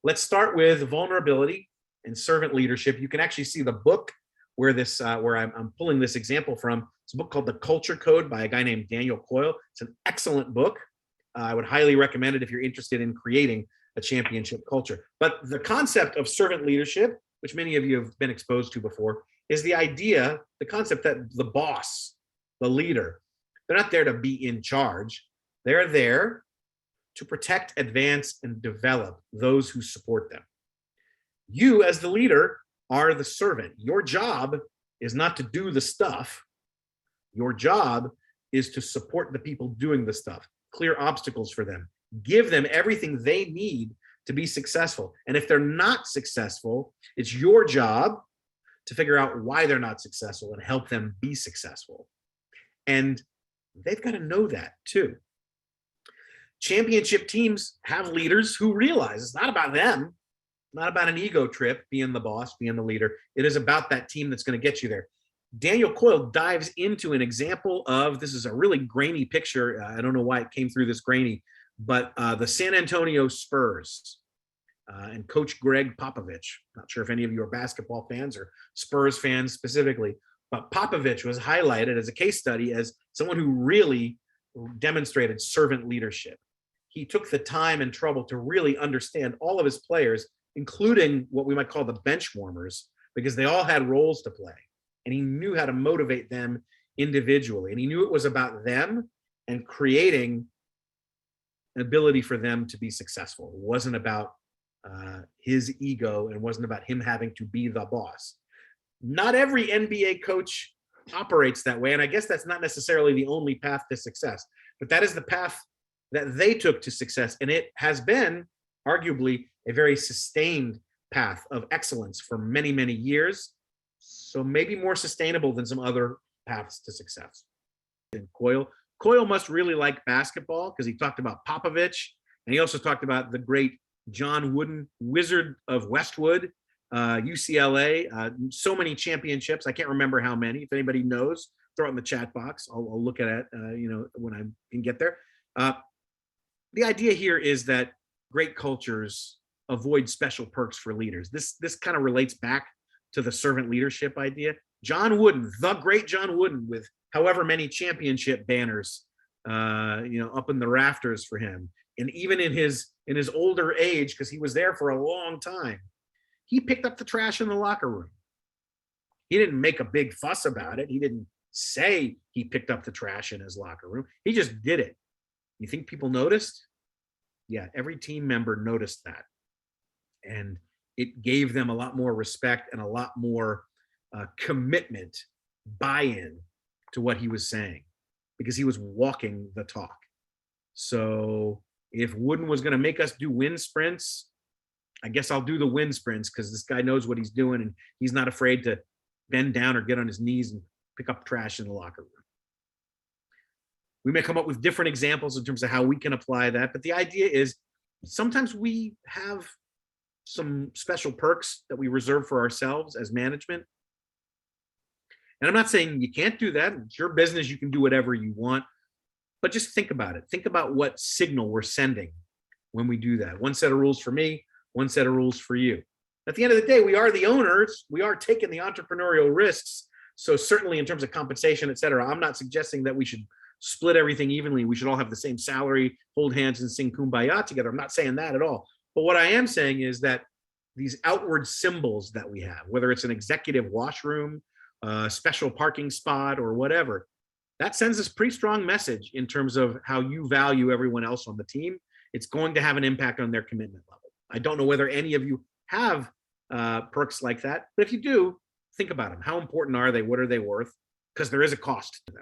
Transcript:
Let's start with vulnerability and servant leadership. You can actually see the book where I'm pulling this example from. It's a book called The Culture Code by a guy named Daniel Coyle. It's an excellent book. I would highly recommend it if you're interested in creating a championship culture. But the concept of servant leadership, which many of you have been exposed to before, is the concept that the boss, the leader, they're not there to be in charge. They're there to protect, advance, and develop those who support them. You, as the leader, are the servant. Your job is not to do the stuff. Your job is to support the people doing the stuff, clear obstacles for them, give them everything they need to be successful. And if they're not successful, it's your job to figure out why they're not successful and help them be successful. And they've got to know that too. Championship teams have leaders who realize it's not about them, not about an ego trip, being the boss, being the leader. It is about that team that's going to get you there. Daniel Coyle dives into an example of, this is a really grainy picture. I don't know why it came through this grainy, but the San Antonio Spurs and Coach Greg Popovich. Not sure if any of you are basketball fans or Spurs fans specifically, but Popovich was highlighted as a case study as someone who really demonstrated servant leadership. He took the time and trouble to really understand all of his players, including what we might call the bench warmers, because they all had roles to play. And he knew how to motivate them individually. And he knew it was about them and creating an ability for them to be successful. It wasn't about his ego, and wasn't about him having to be the boss. Not every NBA coach operates that way. And I guess that's not necessarily the only path to success, but that is the path that they took to success. And it has been arguably a very sustained path of excellence for many, many years. So maybe more sustainable than some other paths to success. And Coyle must really like basketball, because he talked about Popovich, and he also talked about the great John Wooden, Wizard of Westwood, UCLA, so many championships. I can't remember how many. If anybody knows, throw it in the chat box. I'll look at it, when I can get there. The idea here is that great cultures avoid special perks for leaders. This kind of relates back to the servant leadership idea. John Wooden, the great John Wooden, with however many championship banners, up in the rafters for him. And even in his older age, because he was there for a long time, he picked up the trash in the locker room. He didn't make a big fuss about it. He didn't say he picked up the trash in his locker room. He just did it. You think people noticed? Yeah, every team member noticed that. And it gave them a lot more respect and a lot more commitment, buy-in to what he was saying, because he was walking the talk. So if Wooden was going to make us do wind sprints, I guess I'll do the wind sprints, because this guy knows what he's doing and he's not afraid to bend down or get on his knees and pick up trash in the locker room. We may come up with different examples in terms of how we can apply that, but the idea is sometimes we have some special perks that we reserve for ourselves as management. And I'm not saying you can't do that. It's your business. You can do whatever you want. But just think about it. Think about what signal we're sending when we do that. One set of rules for me, one set of rules for you. At the end of the day, we are the owners. We are taking the entrepreneurial risks. So certainly in terms of compensation, et cetera, I'm not suggesting that we should split everything evenly. We should all have the same salary, hold hands and sing Kumbaya together. I'm not saying that at all. But what I am saying is that these outward symbols that we have, whether it's an executive washroom, a special parking spot, or whatever, that sends us a pretty strong message in terms of how you value everyone else on the team. It's going to have an impact on their commitment level. I don't know whether any of you have perks like that, but if you do, think about them. How important are they? What are they worth? Because there is a cost to them.